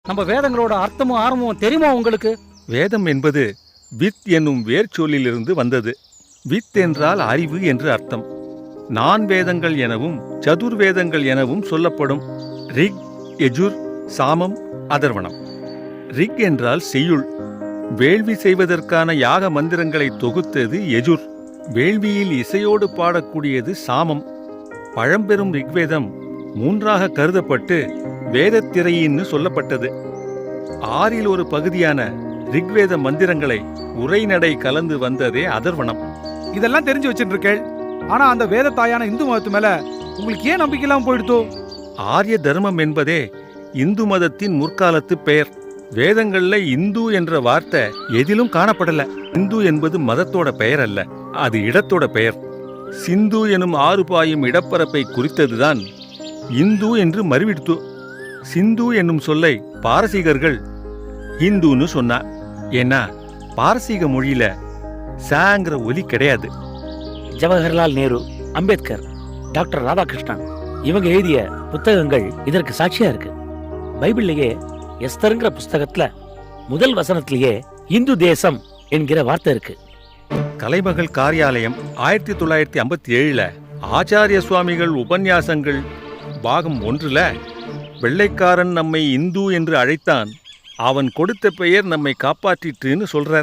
நம்ம வேதங்களோட அர்த்தமும் ஆரம்பமும் தெரியுமா உங்களுக்கு? வேதம் என்பது வித் என்னும் வேர்ச்சொல்லிலிருந்து வந்தது. வித் என்றால் அறிவு என்று அர்த்தம். நான் வேதங்கள் எனவும் சதுர்வேதங்கள் எனவும் சொல்லப்படும். ரிக், யஜுர், சாமம், அதர்வணம். ரிக் என்றால் செய்யுள். வேள்வி செய்வதற்கான யாக மந்திரங்களை தொகுத்தது யஜுர். வேள்வியில் இசையோடு பாடக்கூடியது சாமம். பழம்பெரும் ரிக்வேதம் மூன்றாக கருதப்பட்டு வேதத்திரையின்னு சொல்லப்பட்டது. ஆறில் ஒரு பகுதியான ரிக்வேத மந்திரங்களை உரைநடை கலந்து வந்ததே அதர்வணம். இதெல்லாம் தெரிஞ்சு வச்சுருக்கேள். ஆனா அந்த வேத தாயான இந்து மதத்து மேல உங்களுக்கு ஏன் நம்பிக்கை இல்லாம போயிடுதோ? ஆரிய தர்மம் என்பதே இந்து மதத்தின் முற்காலத்து பெயர். வேதங்கள்ல இந்து என்ற வார்த்தை எதிலும் காணப்படல. இந்து என்பது மதத்தோட பெயர் அல்ல, அது இடத்தோட பெயர். சிந்து எனும் ஆறு பாயும் இடப்பரப்பை குறித்ததுதான் இந்து என்று மறுவிடுத்து. சிந்து என்னும் சொல்லை பாரசீகர்கள் ஹிந்துன்னு சொன்னா. ஏன்னா பாரசீக மொழியில சாங்கிற ஒலி கிடையாது. ஜவஹர்லால் நேரு, அம்பேத்கர், டாக்டர் ராதாகிருஷ்ணன் இவங்க எழுதிய புத்தகங்கள் இதற்கு சாட்சியா இருக்கு. பைபிள்லயே எஸ்தர்ங்கிற புஸ்தகத்துல முதல் வசனத்திலேயே இந்து தேசம் என்கிற வார்த்தை இருக்கு. கலைமகள் காரியாலயம் 1957 ஆச்சாரிய சுவாமிகள் உபன்யாசங்கள் பாகம் 1ல் வெள்ளைக்காரன் நம்மை இந்து என்று அழைத்தான், அவன் கொடுத்த பெயர் நம்மை காப்பாற்றிற்றுன்னு சொல்றார்.